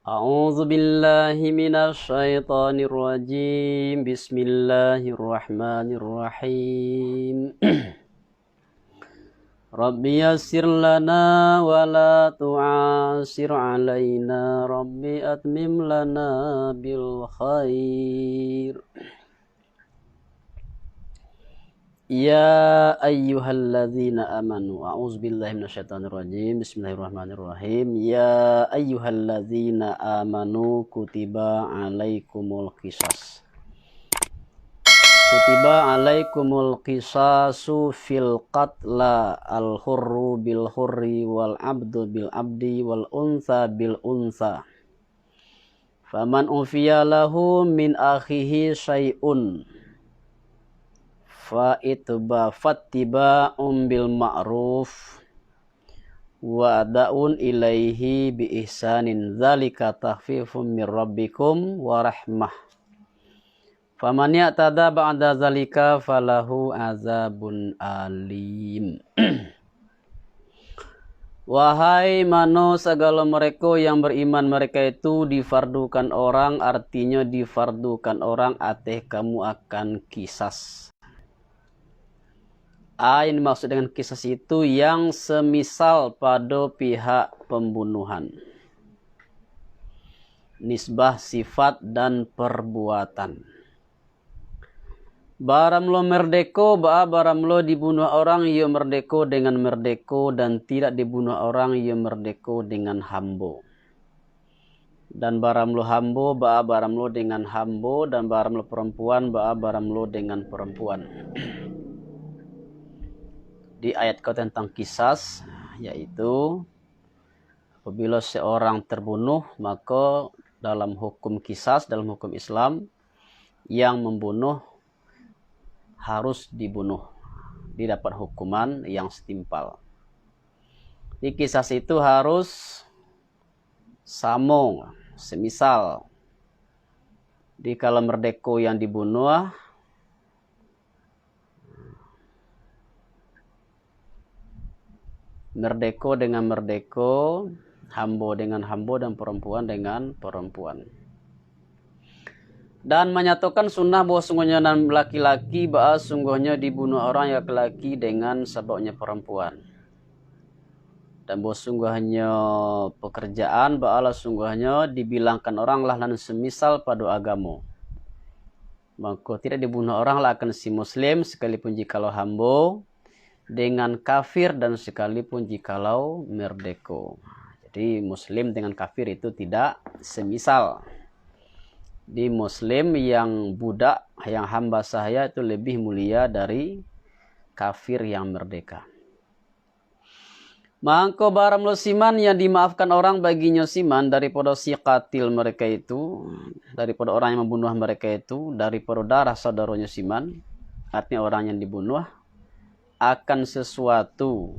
A'udzu billahi minasy syaithanir rajim. Bismillahirrahmanirrahim. Rabbi yassir lana wa la tu'asir alaina. Rabbi atmim lana bil khair. Ya ayyuhalladzina amanu. A'udzubillahi minasyaitonir rajim. Bismillahirrahmanirrahim. Ya ayyuhalladzina amanu kutiba alaikumul qisas. Kutiba alaikumul qisasu fil qatla al-hurru bil hurri wal abdu bil abdi wal untha bil untha. Faman ufiya lahu min akhihi syai'un fattiba bil ma'ruf wa da'un ilaihi bi ihsanin dzalika takhfifum mir rabbikum wa rahmah. Faman ya'tada ba'da dzalika falahu azabun alim. Wahai mano segala mereka yang beriman, mereka itu difardukan orang, artinya difardukan orang ateh kamu akan kisas. Yang dimaksud dengan kisas itu yang semisal pada pihak pembunuhan. Nisbah sifat dan perbuatan. Baramlo merdeko, baramlo dibunuh orang, ia merdeko dengan merdeko, dan tidak dibunuh orang, ia merdeko dengan hambo. Dan baramlo hambo, baramlo dengan hambo, dan baramlo perempuan, baramlo dengan perempuan. Di ayat kau tentang kisas, yaitu apabila seorang terbunuh, maka dalam hukum kisas, dalam hukum Islam, yang membunuh harus dibunuh, didapat hukuman yang setimpal. Di kisas itu harus sama, semisal di kala merdeko yang dibunuh, merdeko dengan merdeko, hambo dengan hambo, dan perempuan dengan perempuan. Dan menyatakan sunnah bahwa sungguhnya laki-laki sungguhnya dibunuh orang laki-laki dengan sebabnya perempuan. Dan bahwa sungguhnya pekerjaan sungguhnya dibilangkan orang lah dan semisal pada agama. Maka tidak dibunuh orang lah akan si muslim sekalipun jikalau hambo, dengan kafir dan sekalipun jikalau merdeko. Jadi muslim dengan kafir itu tidak semisal. Di muslim yang budak, yang hamba sahaya itu lebih mulia dari kafir yang merdeka. Maka baram lo siman yang dimaafkan orang baginya siman daripada si qatil mereka itu, daripada orang yang membunuh mereka itu, daripada darah saudaranya siman, artinya orang yang dibunuh, akan sesuatu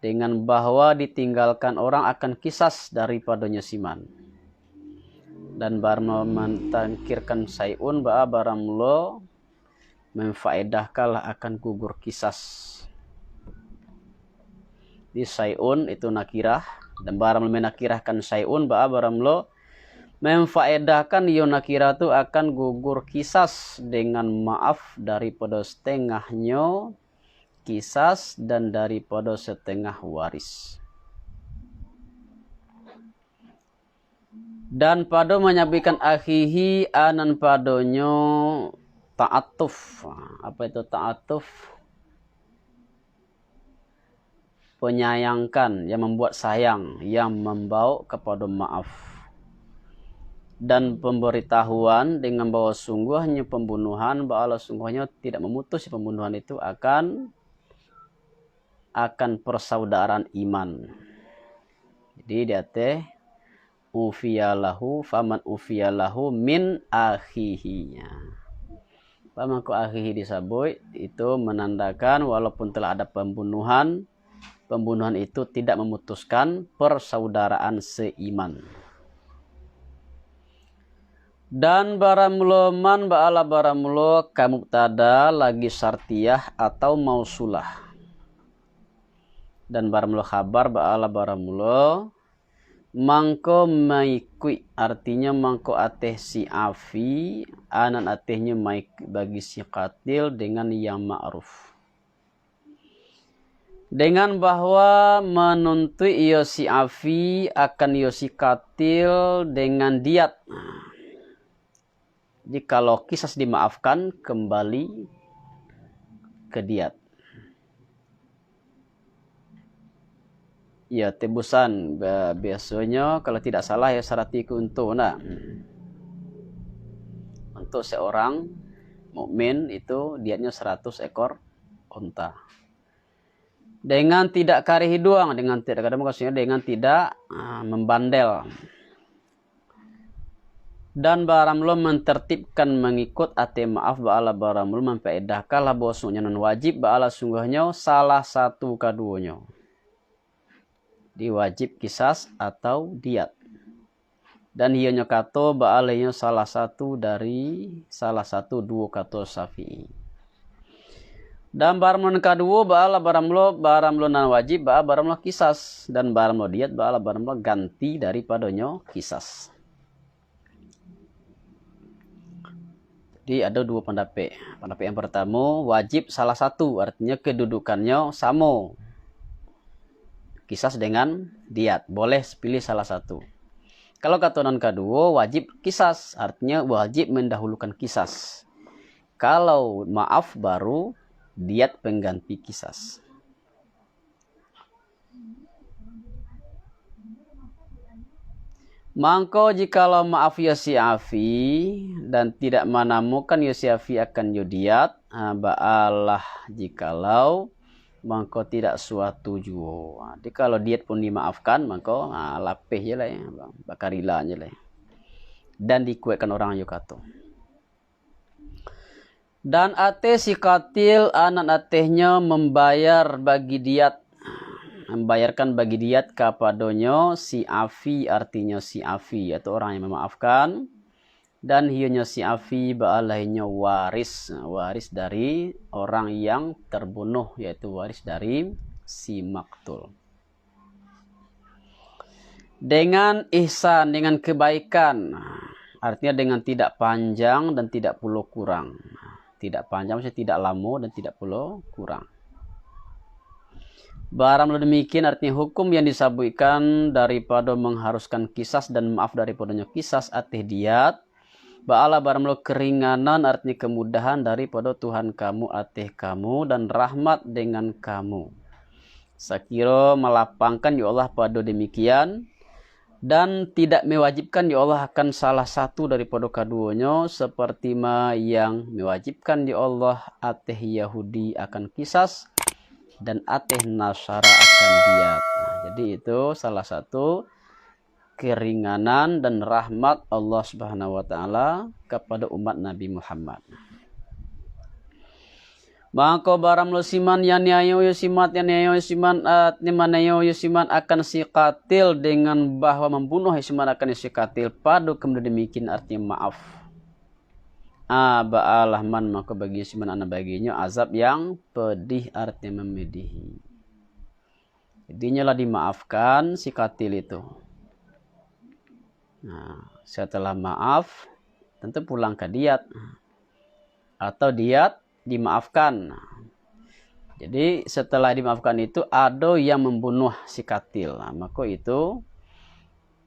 dengan bahwa ditinggalkan orang akan kisas daripadanya siman. Dan baram mentangkirkan sayun baram lo memfaedahkanlah akan gugur kisas. Di sayun itu nakirah, dan baram menakirahkan sayun baram lo memfaedahkan yo nakirah itu akan gugur kisas dengan maaf daripada setengahnya kisas dan daripada setengah waris. Dan pada menyampaikan akhihi anan padonyo ta'atuf. Apa itu ta'atuf? Penyayangkan, yang membuat sayang, yang membawa kepada maaf. Dan pemberitahuan dengan bahwa sungguhnya pembunuhan, bahwa sungguhnya tidak memutus pembunuhan itu akan persaudaraan iman. Jadi dia teh ufiyalahu faman ufiyalahu min akhihi. Faman ku akhihi disebut itu menandakan walaupun telah ada pembunuhan itu tidak memutuskan persaudaraan seiman. Dan baramlo man ba'ala baramlo kamubtada lagi syartiyah atau mausulah. Dan baramlo khabar ba'ala baramlo mangko maikui, artinya mangko ateh si afi anan atehnya maik bagi si katil dengan yang ma'ruf, dengan bahwa menuntut iyo si afi akan iyo si katil dengan diat. Jikalau kisas dimaafkan, kembali ke diat. Ya, tebusan biasanya kalau tidak salah ya saratiku untuk untuk seorang mukmin itu diatnya 100 ekor unta. Dengan tidak kari hiduang, dengan tidak kadang maksudnya dengan tidak membandel. Dan baramlo mentertibkan mengikut ate maaf ba'ala baramlo mempeedahkan lah bosnya non wajib ba'ala sungguhnya salah satu kaduanya. Diwajib kisas atau diat. Dan hionya kato ba'alanya salah satu dua kato syafi'i. Dan baramlo kedua ba'ala baramlo nan wajib ba'ala baramlo kisas. Dan baramlo diat ba'ala baramlo ganti daripadanya kisas. Jadi ada dua pendapat. Pendapat yang pertama wajib salah satu, artinya kedudukannya sama. Kisas dengan diat, boleh pilih salah satu. Kalau kata non kedua wajib kisas, artinya wajib mendahulukan kisas. Kalau maaf baru diat pengganti kisas. Mangko jikalau maaf yosiafi dan tidak menemukan yosiafi akan yudiat, ba'alah jikalau mangko tidak suatu jua. Jadi kalau diat pun dimaafkan, mangko lapih je lah ya, bakarila je lah. Dan dikuatkan orang yukato. Dan ate si katil anak atehnya membayar bagi diat. Membayarkan bagi diat kepadanya si afi, artinya si afi atau orang yang memaafkan, dan hionya si afi ba'alahnya waris dari orang yang terbunuh, yaitu waris dari si maktul. Dengan ihsan, dengan kebaikan, artinya dengan tidak panjang dan tidak pula kurang. Tidak panjang maksudnya tidak lama dan tidak pula kurang. Baramlah demikian artinya hukum yang disabutkan daripada mengharuskan kisas dan maaf daripadanya kisas atih diat. Ba'ala baramlah keringanan artinya kemudahan daripada Tuhan kamu atih kamu dan rahmat dengan kamu. Sakira melapangkan ya Allah pada demikian dan tidak mewajibkan ya Allah akan salah satu daripada keduanya seperti yang mewajibkan ya Allah atih Yahudi akan kisas dan ateh nasara akan diat. Jadi itu salah satu keringanan dan rahmat Allah Subhanahu wa taala kepada umat Nabi Muhammad. Maka baram lo siman yan yayo yusimat yan yayo yusiman nimanayo yusiman akan si katil dengan bahwa membunuh yusiman akan si katil padu kemudian demikian artinya maaf. Ba'alah man maka bagi siman anak baginya azab yang pedih artinya memedihi. Jadinya lah dimaafkan si katil itu. Nah, setelah maaf tentu pulang ke diat atau diat dimaafkan. Jadi setelah dimaafkan itu ada yang membunuh si katil. Nah, maka itu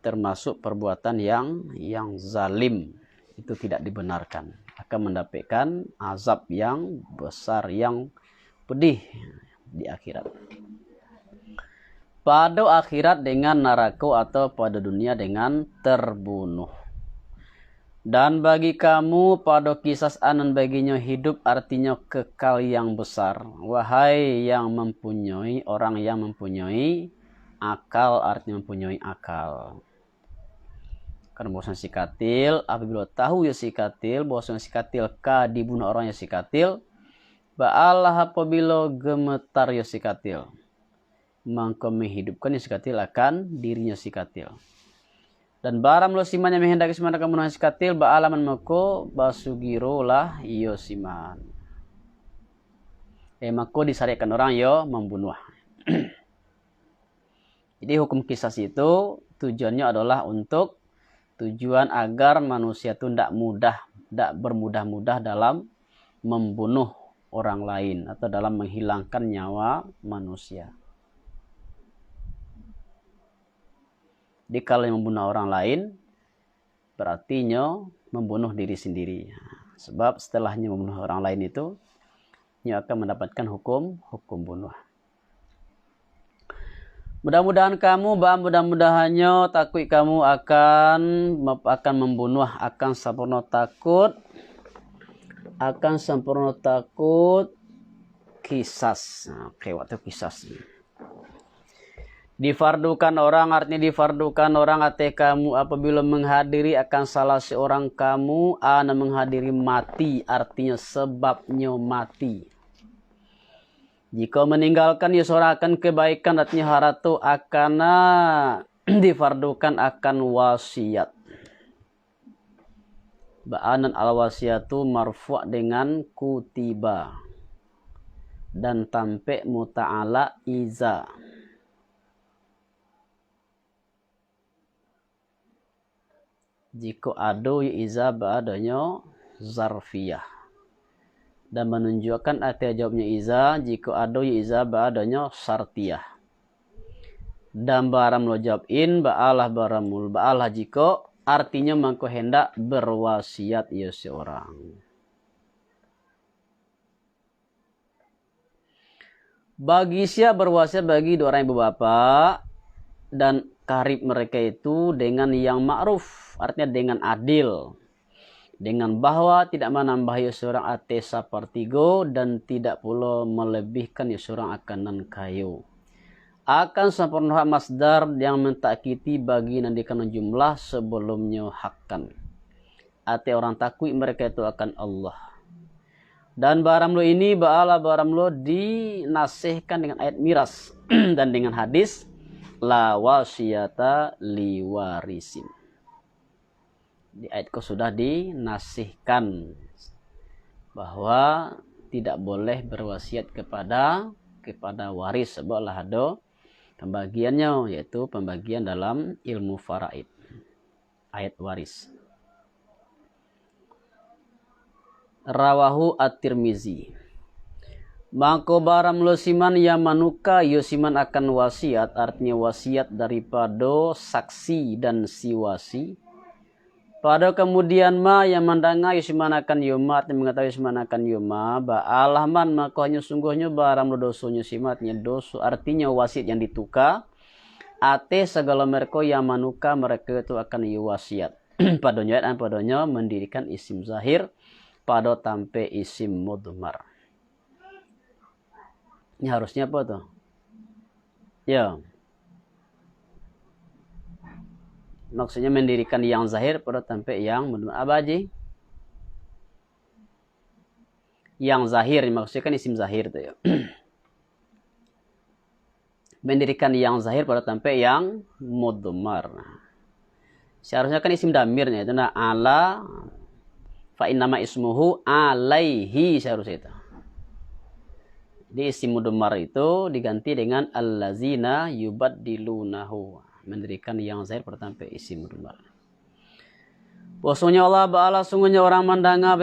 termasuk perbuatan yang zalim. Itu tidak dibenarkan. Akan mendapatkan azab yang besar, yang pedih di akhirat. Pada akhirat dengan neraka atau pada dunia dengan terbunuh. Dan bagi kamu pada kisah anan baginya hidup artinya kekal yang besar. Wahai yang mempunyai, orang yang mempunyai akal artinya mempunyai akal. Karena bahwasanya si katil apabila tahu ya si katil bahwasanya si katil dibunuh orang ya si katil ba'alah apabila gemetar ya si katil maka menghidupkan ya si katil akan dirinya si katil dan barang lo siman yang menghendaki siman akan membunuh si katil ba'alah man mako basugiro lah iyo siman mako disyariatkan orang yo membunuh. Jadi hukum qisas itu tujuannya adalah untuk tujuan agar manusia itu tidak bermudah-mudah dalam membunuh orang lain atau dalam menghilangkan nyawa manusia. Jadi kalau yang membunuh orang lain berarti membunuh diri sendiri. Sebab setelahnya membunuh orang lain itu akan mendapatkan hukum bunuh. Mudah-mudahan mudah-mudahannya takut kamu akan membunuh, akan sempurna takut qisas. Oke, waktu qisas. Difardukan orang, artinya difardukan orang atas kamu apabila menghadiri akan salah seorang kamu menghadiri mati, artinya sebabnya mati. Jika meninggalkan seorang akan kebaikan, artinya haratu akan difardukan akan wasiat. Ba'anan al-wasiatu marfu' dengan kutiba dan tampe muta'ala iza. Jika ada iza ba'adanya zarfiyah. Dan menunjukkan arti jawabnya iza jika ada iza ba'adanya sartiyah. Dan baram lo jawab in ba'alah baramul ba'alah jika artinya mangko hendak berwasiat seorang. Bagi siapa berwasiat bagi dua orang ibu bapak dan karib mereka itu dengan yang ma'ruf, artinya dengan adil, dengan bahwa tidak menambah seorang ates sepertigo dan tidak pula melebihkan seorang akanan kayu. Akan sempurna masdar yang mentakiti bagi nandikan jumlah sebelumnya hakkan. Ate orang takwi mereka itu akan Allah. Dan baramlo ini baramlo dinasihkan dengan ayat miras dan dengan hadis la wasiyata liwarisin. Di ayat sudah dinasihkan bahwa tidak boleh berwasiat kepada waris sebab lah ada pembagiannya, yaitu pembagian dalam ilmu faraid, ayat waris. Rawahu at-Tirmizi. Maka baram lo siman yang manuka siman akan wasiat, artinya wasiat daripada saksi dan si wasi. Pada kemudian yang mendengar siman akan yuma, yang mengetahui siman akan yuma, ba'alahman maka hanya sungguhnya baram lo dosonya simatnya dosu, artinya wasiat yang ditukar. Ate segala mereka yang manuka mereka itu akan wasiat. Padanya mendirikan isim zahir pada tampe isim mudmar. Ini harusnya apa tuh? Ya. Maksudnya mendirikan yang zahir pada tampe yang mudmar. Apa aja? Yang zahir maksudnya kan isim zahir tuh ya. Mendirikan yang zahir pada tampe yang mudmar. Seharusnya kan isim damirnya itu ala fa innama ismuhu alaihi, seharusnya itu. Di isim mudmar itu diganti dengan allazina yubaddilunahu, mendirikan yang zahir pertampe isim mudmar. Bahwasanya Allah Ba'ala sungguhnya orang mendengar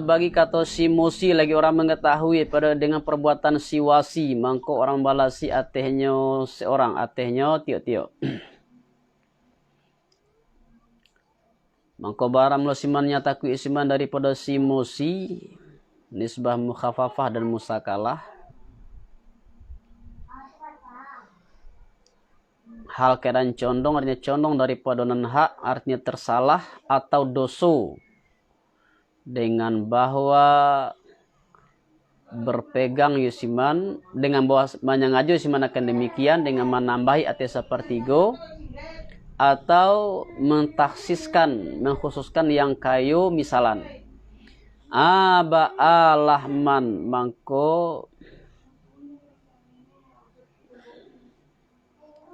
bagi kata si musi lagi orang mengetahui pada dengan perbuatan si wasi, mangko orang balasi atehnya seorang atehnya tiok-tiok. Mangko baram lo siman nyataku isiman daripada si musi nisbah mukhafafah dan musakalah. Hal keadaan condong artinya condong daripada hak artinya tersalah atau doso dengan bahwa berpegang yusiman dengan bahwa manyangaju yusiman akan demikian dengan menambahi ates sepertigo atau mentaksiskan mengkhususkan yang kayu misalan alahman mangko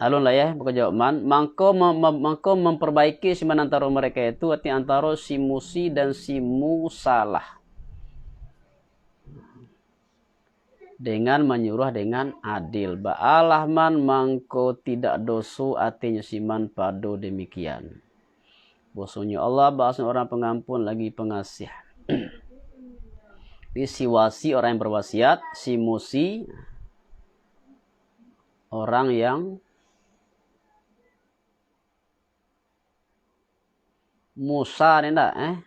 alun lah ya, bukan jawaban. Mangko memperbaiki siman antara mereka itu, artinya antara si musi dan si musalah. dengan menyuruh dengan adil. Ba'alah man mangko tidak dosu artinya siman pado demikian. Bosonnya Allah bahasa orang pengampun lagi pengasih. Siwasi orang yang berwasiat, simusi orang yang Musa ni enggak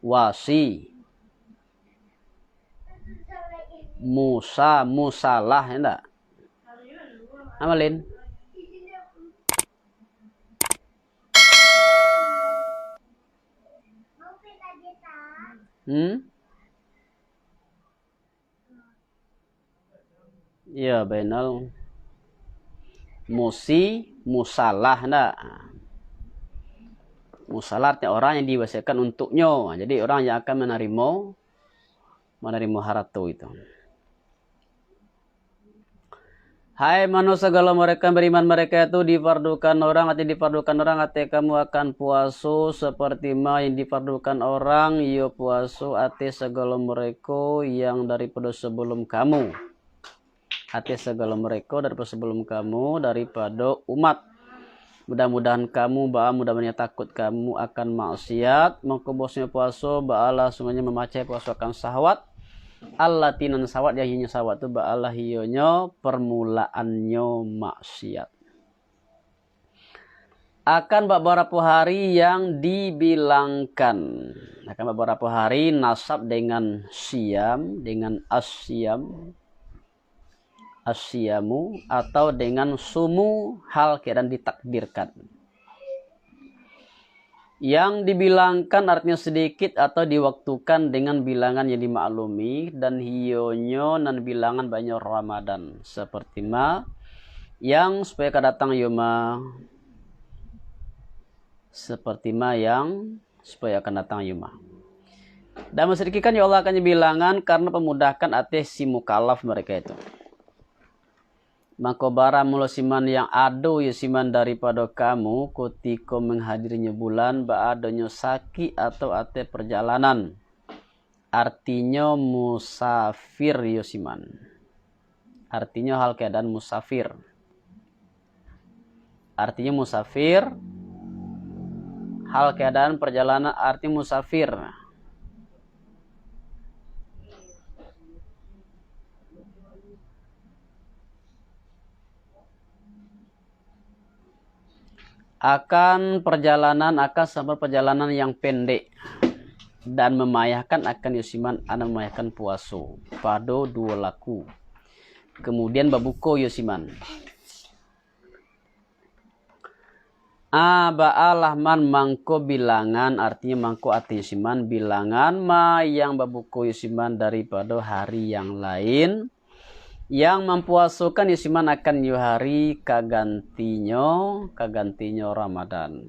wasi Musa musalah enggak amalin ya bainal musalah enggak. Musalah artinya orang yang diwasiatkan untuknya. Jadi orang yang akan menerima harta itu. Hai manusia segala mereka beriman mereka itu difardukan orang ati kamu akan puasa seperti ma yang difardukan orang yo puasa ati segala mereka yang daripada sebelum kamu. Ati segala mereka daripada sebelum kamu daripada umat. Mudah-mudahan kamu mudah-mudahan takut kamu akan maksiat maka bosnya puasa ba'alah semuanya memacai puasa akan syahwat. Allatinan sawat yang hinya sawat tu ba'alah hiyonyo permulaannya maksiat. Akan beberapa hari yang dibilangkan. Akan beberapa hari nasab dengan siam, dengan asyam, asyamu atau dengan sumu hal keadaan ditakdirkan. Yang dibilangkan artinya sedikit atau diwaktukan dengan bilangan yang dimaklumi dan hionyo nan bilangan banyak Ramadan seperti ma yang supaya kedatang yoma seperti ma yang supaya akan datang yoma. Dan sedikitkan ya Allah akan bilangan karena pemudahkan atas si mukallaf mereka itu. Maka bara mula siman yang ado ya siman daripada kamu ketika menghadirinya bulan ba'adanya saki atau ate perjalanan. Artinya musafir ya siman. Artinya hal keadaan musafir. Artinya musafir. Hal keadaan perjalanan arti musafir. Akan perjalanan akan sampai perjalanan yang pendek dan memayahkan akan yusiman ana memayahkan puaso pado dua laku kemudian babuko yusiman ba'alah man mangko bilangan artinya mangko arti yusiman bilangan ma yang babuko yusiman daripada hari yang lain yang mempuasukan yusiman akan hari kagantinya Ramadan.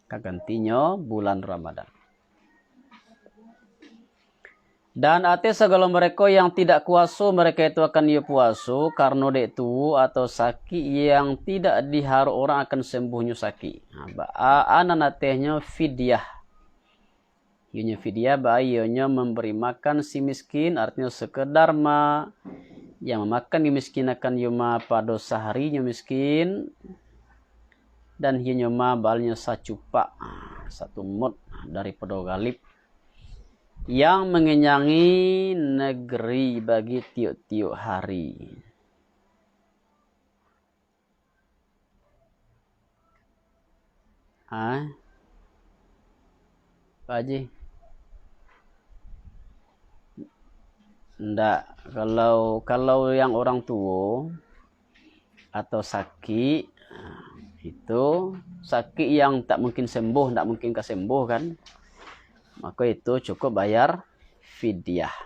Kagantinya bulan Ramadan. Dan ate segala mereka yang tidak kuasa mereka itu akan puasa karena dek tu atau sakit yang tidak diharu orang akan sembuhnya sakit. Anan atehnya fidyah. Ianya fidyah ianya memberi makan si miskin artinya sekedar yang memakan dimiskinkan yuma pada seharinya miskin dan ianya balnya sacupak satu mud daripada galib yang mengenyangi negeri bagi tiuk-tiuk hari. Pak Haji? Ndak, kalau yang orang tua atau sakit itu sakit yang tak mungkin sembuh, tak mungkin kesembuh kan, maka itu cukup bayar fidyah.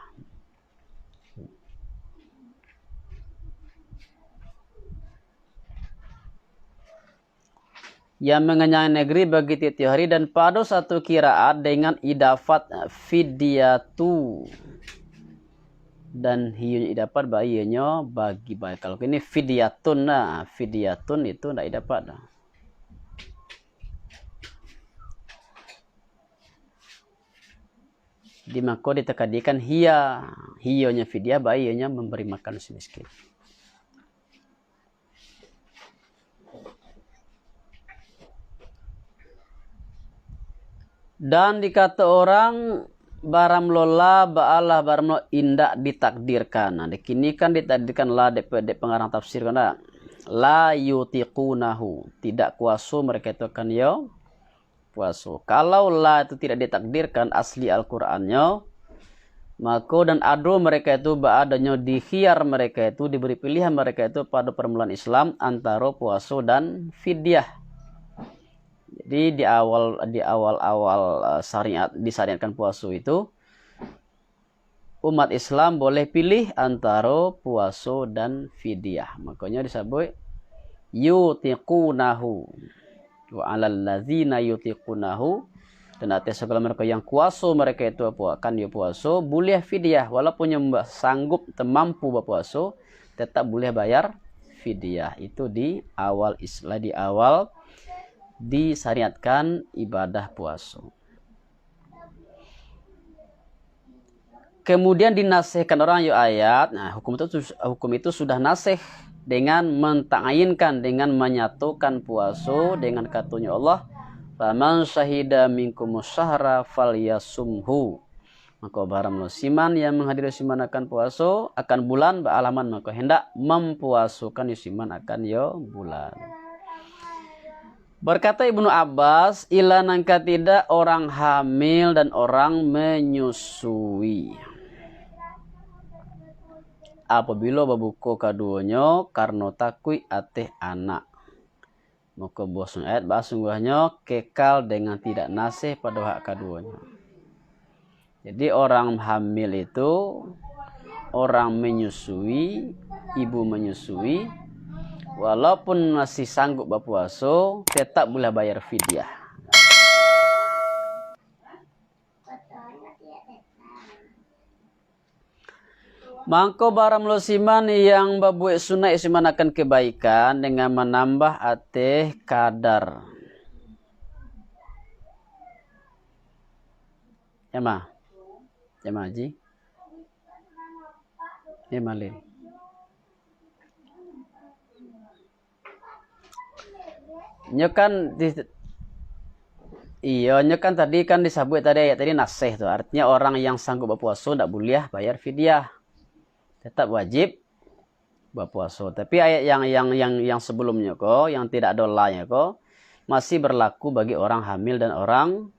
Yang mengenyangi negeri bagi tiap hari dan pada satu kiraat dengan idafat fidyatu. Dan hiunya dapat bayinya bagi. Kalau ini fidyatun fidyatun itu tidak dapat. Jadi maka ditekadikan hionya fidyah, bayinya memberi makan si miskin. Dan dikata orang baram lola ba'alah baram lo indak ditakdirkan. Nah, dikini kan ditakdirkan lah dep pengarang tafsir kan la yutiqunahu, tidak kuaso mereka itu akan yo puaso. Kalau la itu tidak ditakdirkan asli Al-Qur'annya, maka dan ado mereka itu ba'adanya di khiyar mereka itu diberi pilihan mereka itu pada permulaan Islam antara puaso dan fidyah. Jadi di awal disyariatkan puasa itu umat Islam boleh pilih antara puasa dan fidyah. Makanya disebut yutiqunahu wa 'alal ladzina yutiqunahu, dan atas segala mereka yang kuasa mereka itu akan dia puasa boleh fidyah, walaupun yang sanggup mampu berpuasa tetap boleh bayar fidyah. Itu di awal Islam, di awal disyariatkan ibadah puasa. Kemudian dinasihkan orang yo ayat. Nah, hukum itu sudah nasih dengan menta'ayinkan, dengan menyatukan puasa dengan katanya Allah, faman syahida minkumus syahra falyasumhu. Maka barang musiman yang menghadiri siman akan puasa akan bulan ba'alaman, maka hendak mempuasukan yusiman akan yo bulan. Berkata Ibnu Abbas, ila nangka tidak orang hamil dan orang menyusui. Apabila babuko kaduanya karena takui ateh anak. Maka bosan ayat bahasungguhnya kekal dengan tidak nasih pada hak kaduanya. Jadi orang hamil itu, orang menyusui, ibu menyusui, walaupun masih sanggup berpuasa, tetap boleh bayar fidyah. Mangko baram losiman yang babuek sunai isiman akan kebaikan dengan menambah ateh kadar. Ya mah Haji? Ya malin. Nyokan nyokan tadi kan disebut tadi ayat tadi nasih tuh, artinya orang yang sanggup berpuasa tidak boleh bayar fidyah, tetap wajib berpuasa. Tapi ayat yang sebelumnya kok, yang tidak ada lanya kok, masih berlaku bagi orang hamil dan orang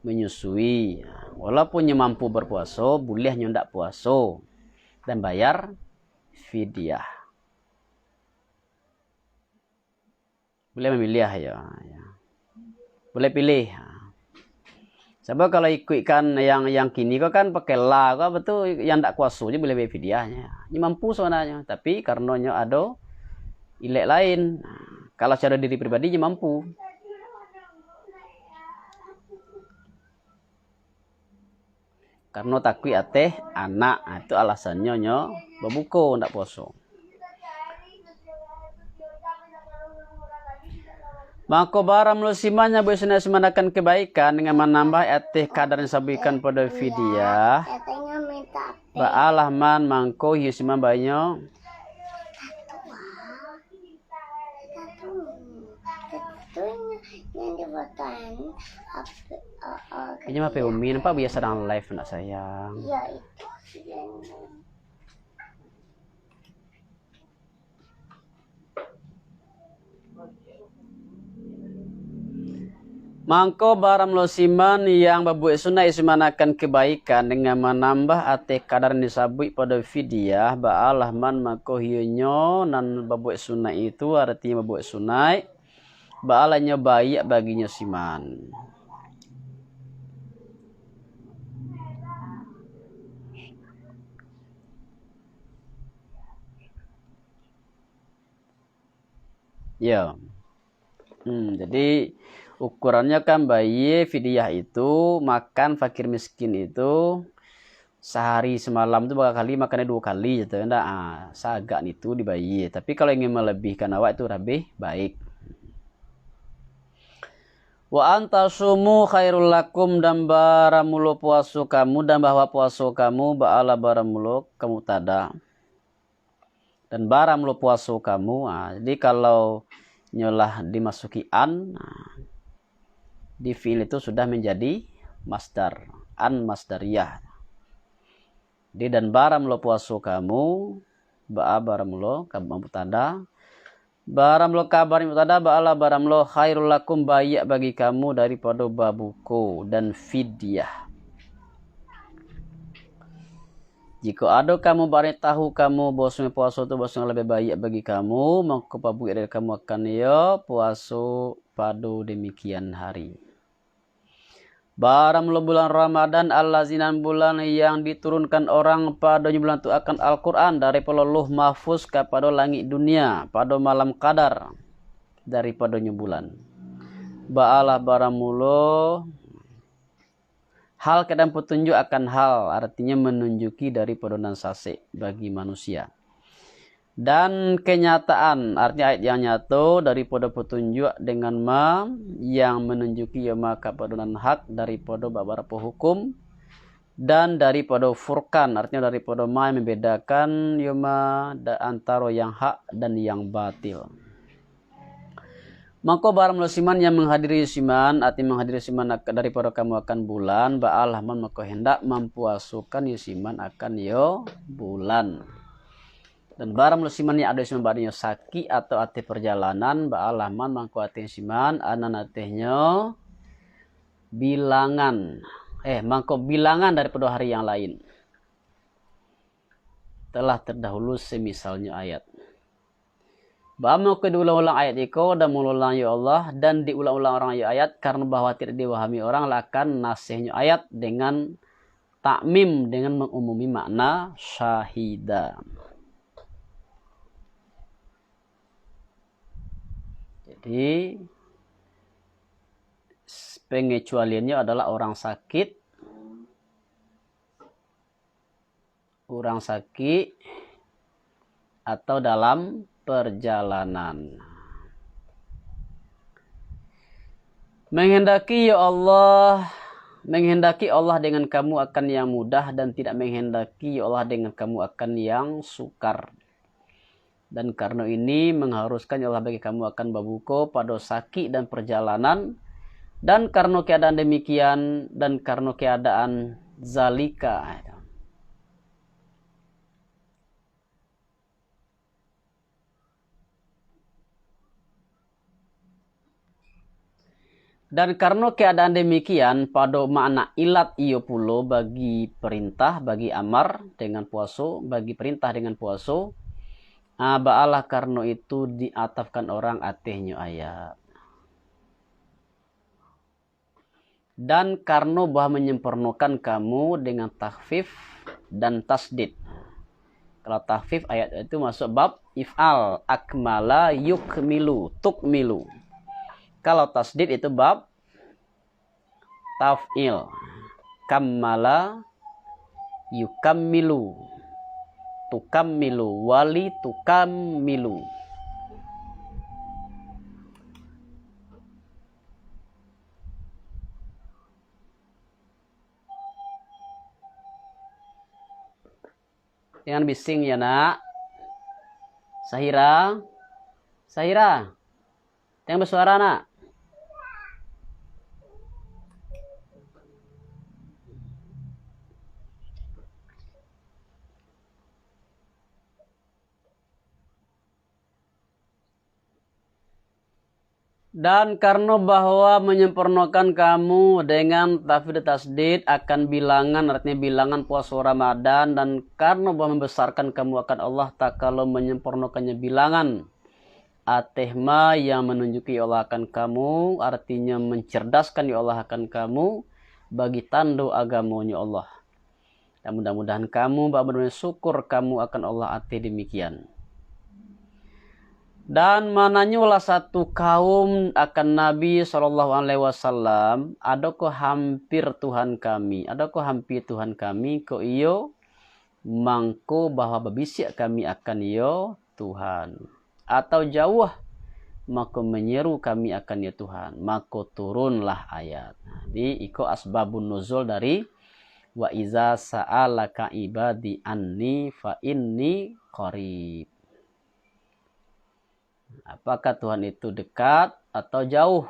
menyusui. Walaupun mampu berpuasa, boleh ndak puasa dan bayar fidyah. Boleh memilih ya. Boleh pilih. Sebab kalau ikutkan yang kini kok kan pakai la kok betul, yang tak kuasa je boleh bayar fidyahnya. Ini mampu sebenarnya, tapi karenanya ada ilek lain. Kalau secara diri pribadi je mampu. Karena takui ateh anak, itu alasannya nyo berbuka ndak puasa. Maka barang musimannya biasanya semanakan kebaikan dengan menambah ateh kadar yang sabikan pada fidyah. Ba'alah man mangko yusiman banyak. Ini mah Umi, nampak biasa sedang live nak sayang. Iya itu. Mangko baram losiman yang babuik sunnah isimanakan kebaikan dengan menambah ateh kadar disabui pada fidyah ba'alah man mako hiyonyo nan babuik sunnah itu artinya babuik sunnah ba'alanya baik baginya siman. Ya. Jadi ukurannya kan bayi fidyah itu makan fakir miskin itu sehari semalam itu berapa kali makannya 2 kali gitu. Nah, sagak itu dibayi. Tapi kalau ingin melebihkan awak itu lebih baik. Wa antasumu khairul lakum, dan baramulo puasu kamu, dan bahwa puasu kamu ba'ala baramulo kamu tada. Dan baramulo puasu kamu. Nah, jadi kalau nyolah dimasuki an, nah, di fi'il itu sudah menjadi masdar. An masdariyah. Jadi dan baramulo puasu kamu, ba'a baramulo kamu tada. Baramlo kabar mutada ba'ala baramlo khairul lakum, baik bagi kamu daripada babuko dan fidyah. Jika ada kamu bari tahu kamu bosnya puasa itu bosnya lebih baik bagi kamu, maka babu dari kamu akan ya puasa pada demikian hari. Baramlo bulan Ramadan allazinan bulan yang diturunkan orang padanya bulan itu akan Al-Quran dari Lauh Mahfuz kepada langit dunia pada malam qadar daripadanya bulan. Ba'alah baramulo hal kadang petunjuk akan hal, artinya menunjuki daripada nan sase bagi manusia. Dan kenyataan, artinya ayat yang nyata daripada petunjuk dengan ma yang menunjuki ya maka padunan hak daripada beberapa hukum, dan daripada furqan, artinya daripada ma yang membedakan ya ma antara yang hak dan yang batil. Maka barang siman yang menghadiri siman, artinya menghadiri siman daripada kamu akan bulan, ba'alah man maka hendak mempuasukan yusiman akan yo bulan. Dan barang siman yang ada siman badannya sakit atau ati perjalanan, ba'alah man maka ati siman anan atihnya bilangan. Maka bilangan daripada hari yang lain. Telah terdahulu semisalnya ayat. Bahwa diulang-ulang ayat itu dan mengulang ya Allah, dan diulang-ulang orang ya ayat karena bahwa tidak diwahami orang akan nasihnya ayat dengan takmim, dengan mengumumi makna syahida. Jadi pengecualiannya adalah orang sakit atau dalam perjalanan. Menghendaki Allah dengan kamu akan yang mudah, dan tidak menghendaki ya Allah dengan kamu akan yang sukar. Dan karena ini mengharuskan ya Allah bagi kamu akan babuko pada sakit dan perjalanan, dan karena keadaan demikian, dan karena keadaan zalika. Dan karena keadaan demikian, pada makna ilat iyo pulo bagi perintah, bagi amar dengan puasa, bagi perintah dengan puasa, ba'alah karena itu diatafkan orang atihnya ayat. Dan karena bahwa menyempurnakan kamu dengan takhfif dan tasdid. Kalau takhfif ayat itu masuk bab if'al, akmala yukmilu, tukmilu. Kalau tasdid itu bab taf'il, kammala yukammilu, tukammilu, wali tukammilu. Jangan bising ya nak. Sahira, jangan bersuara nak. Dan karena bahwa menyempurnakan kamu dengan tafsir tasdid akan bilangan, artinya bilangan puasa Ramadan, dan karena bahwa membesarkan kamu akan Allah tak kalau menyempurnakannya bilangan atehma yang menunjuki Allah akan kamu, artinya mencerdaskan ya Allah akan kamu bagi tando agamanya Allah. Dan mudah-mudahan kamu benar-benar syukur kamu akan Allah ateh demikian. Dan mananyulah satu kaum akan Nabi SAW, adakah hampir Tuhan kami, ko iyo mangko bahwa babisik kami akan iyo Tuhan, atau jauh maka menyeru kami akan ya Tuhan, maka turunlah ayat. Jadi iko asbabun nuzul dari wa iza sa'alaka ibadi anni fa inni qarib. Apakah Tuhan itu dekat atau jauh?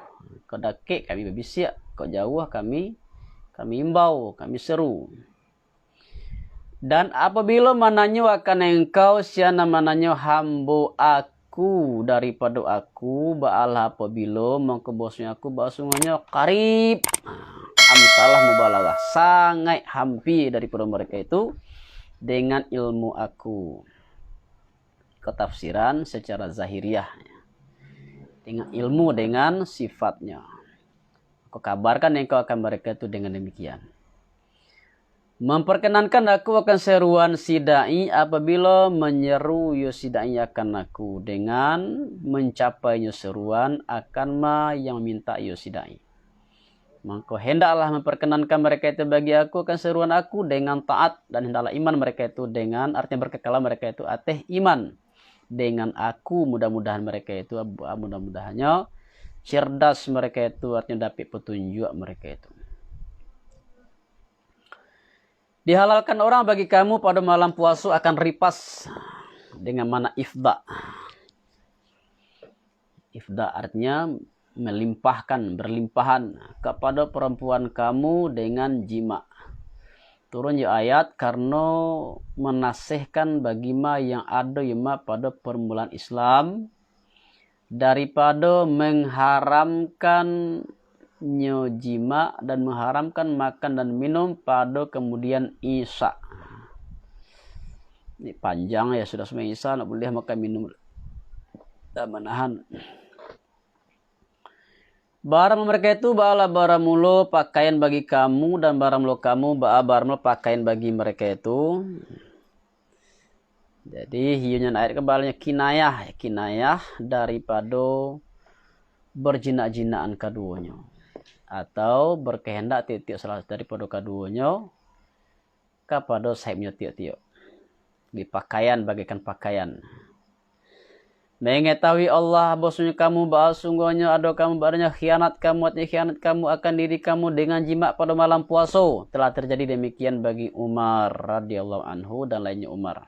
Kau dakik kami berbisiak, kau jauh kami imbau, kami seru. Dan apabila mananya akan engkau siana mananya hambo aku daripada aku ba'alah apabila maka bosnya aku bahasunganya karib. Amsalah mubalaghah, sangat hampir daripada mereka itu dengan ilmu aku. Ketafsiran secara zahiriah dengan ilmu dengan sifatnya. Aku kabarkan engkau akan mereka itu dengan demikian. Memperkenankan aku akan seruan si da'i apabila menyeru yo si da'i akan aku dengan mencapainya seruan akan ma yang minta yo si da'i. Maka hendaklah memperkenankan mereka itu bagi aku akan seruan aku dengan taat dan hendaklah iman mereka itu dengan artinya berkekalan mereka itu ateh iman dengan aku, mudah-mudahan mereka itu mudah-mudahannya cerdas mereka itu artinya dapat petunjuk mereka itu. Dihalalkan orang bagi kamu pada malam puasa akan ripas dengan mana ifda. Ifda artinya melimpahkan, berlimpahan kepada perempuan kamu dengan jima. Turun ya ayat karena menasihkan bagi ma yang ada yema pada permulaan Islam daripada mengharamkan jima dan mengharamkan makan dan minum pada kemudian Isya. Ini panjang ya, sudah semua Isya nak boleh makan minum dan menahan. Barang mereka itu ba'ala barang mulu pakaian bagi kamu dan barang mulu kamu barang mulu pakaian bagi mereka itu. Jadi hiunya ayat kebalnya kinayah daripada berjinak-jinakan keduanya. Atau berkehendak tiap-tiap salah daripada keduanya kepada sahibnya tiap-tiap. Di pakaian bagaikan pakaian. Mengetahui Allah bahwasanya kamu sungguhnya ada kamu badannya khianat kamu akan diri kamu dengan jima pada malam puasa. Telah terjadi demikian bagi Umar radhiyallahu anhu dan lainnya Umar.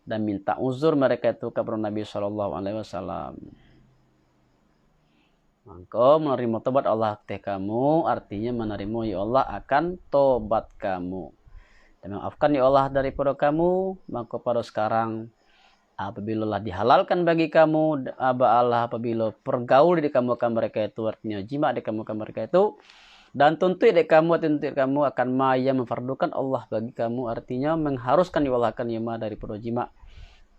Dan minta uzur mereka itu kepada Nabi SAW. Maka menerima tobat Allah teh kamu artinya menerima ya Allah akan tobat kamu. Dan memaafkan ya Allah daripada kamu maka pada sekarang apabila dihalalkan bagi kamu Allah apabila pergaul di kamu akan mereka itu artinya jima di kamu akan mereka itu dan tuntut kamu akan ma yang memfardukan Allah bagi kamu artinya mengharuskan ya Allah akan yama daripada jima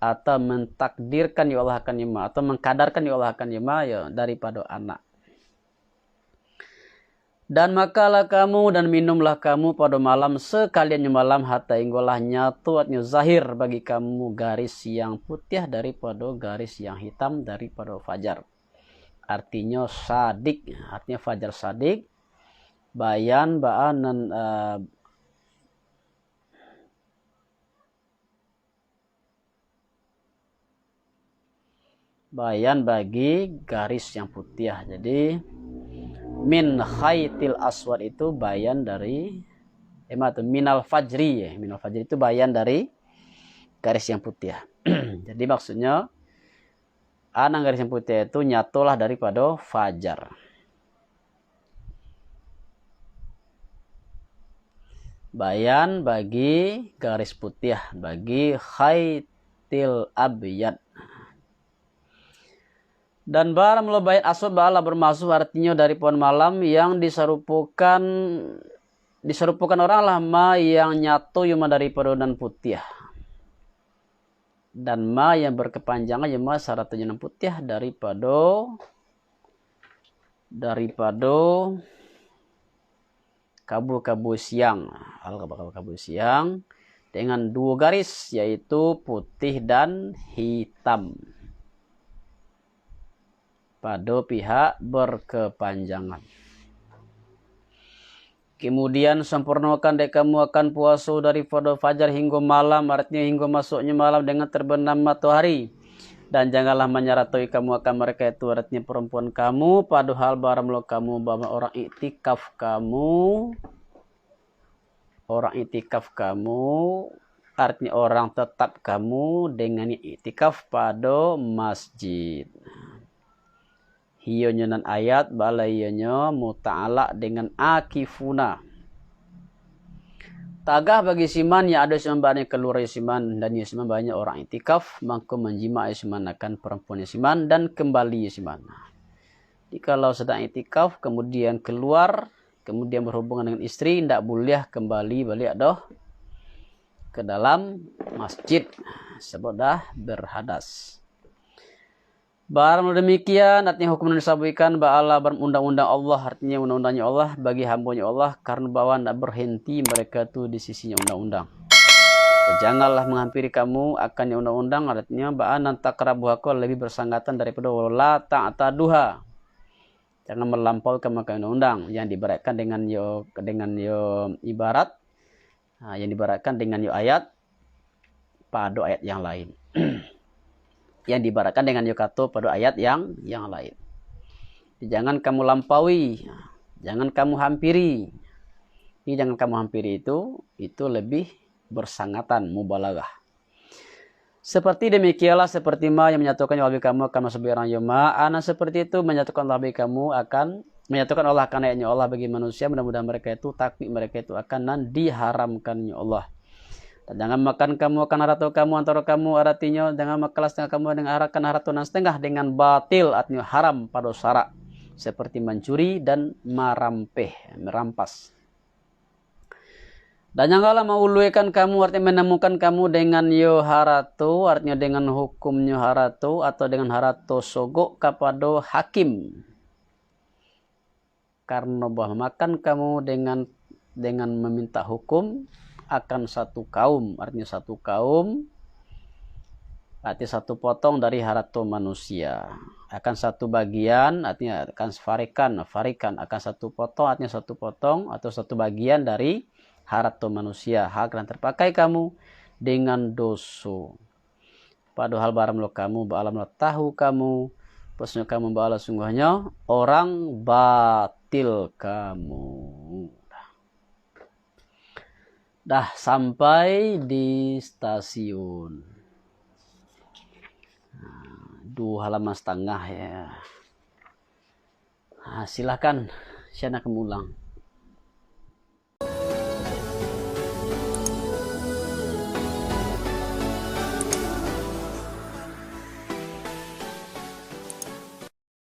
atau mentakdirkan ya Allah akan yama atau mengkadarkan ya Allah akan yama ya daripada anak. Dan makalah kamu dan minumlah kamu pada malam sekalian malam hatta inggolah nyatu atnya zahir bagi kamu garis yang putih daripada garis yang hitam daripada fajar. Artinya sadik, artinya fajar sadik. Bayan ba'anan bayan bagi garis yang putih. Jadi min khaitil aswad itu bayan dari minal fajri ya. Minal fajri itu bayan dari garis yang putih. Jadi maksudnya anang garis yang putih itu nyatulah daripada fajar. Bayan bagi garis putih, bagi khaitil abyad. Dan barang melebayat aswad ba'ala bermaksud artinya dari pohon malam yang diserupukan orang lah ma yang nyatu yuma daripada dan putih. Dan ma yang berkepanjangan yuma syaratnya dan putih daripada kabut-kabut siang. Kabut siang dengan dua garis yaitu putih dan hitam. Pada pihak berkepanjangan. Kemudian sempurnakan dek kamu akan puasa daripada fajar hingga malam, artinya hingga masuknya malam dengan terbenam matahari. Dan janganlah menyaratui kamu akan mereka itu artinya perempuan kamu, padahal baramlo kamu bahwa orang iktikaf kamu artinya orang tetap kamu dengan iktikaf pada masjid. Hiyonyo nan ayat balayonyo muta'ala dengan akifuna. Tagah bagi siman yang ada siman banyak keluar siman dan siman banyak orang itikaf maka menjima siman akan perempuan siman dan kembali siman. Jadi kalau sedang itikaf kemudian keluar kemudian berhubungan dengan istri tidak boleh kembali balik ke dalam masjid sebab dah berhadas. Barang demikian artinya hukum yang disampaikan ba'ala undang-undang Allah artinya undang-undangnya Allah bagi hambanya Allah karena bahwa tidak berhenti mereka tu di sisinya undang-undang. Janganlah menghampiri kamu akannya undang-undang artinya ba'an takrabuhaku lebih bersangatan daripada wala ta'taduha. Jangan melampaui ke undang-undang yang dibaratkan dengan yo ibarat yang dibaratkan dengan yo ayat pada ayat yang lain. Yang dibaratkan dengan yukato pada ayat yang lain. Jangan kamu lampaui, jangan kamu hampiri. Ini jangan kamu hampiri itu lebih bersangatan mubalaghah. Seperti demikianlah seperti ma yang menyatukan Allah kamu akan masuk orang yoma. Ana seperti itu menyatukan Allah kamu akan menyatukan Allah akan ayatnya Allah bagi manusia. Mudah-mudahan mereka itu takbir mereka itu akan diharamkannya Allah. Dan jangan makan kamu akan haratu kamu antara kamu artinya jangan makan setengah kamu dengan harakan haratu dan setengah dengan batil artinya haram pada syarak seperti mencuri dan merampas. Dan janganlah menguluikan kamu artinya menemukan kamu dengan yo haratu artinya dengan hukumnya haratu atau dengan haratu sogok kepada hakim. Karena bahwa makan kamu dengan meminta hukum akan satu kaum artinya satu potong dari harta manusia akan satu bagian artinya akan farikan akan satu potong artinya satu potong atau satu bagian dari harta manusia hak yang terpakai kamu dengan dosa padahal baramlo kamu ba'alam tahu kamu pesnya kamu ba'ala sungguhnya orang batil kamu. Dah sampai di stasiun. 2 halaman setengah ya. Silakan saya nak ulang.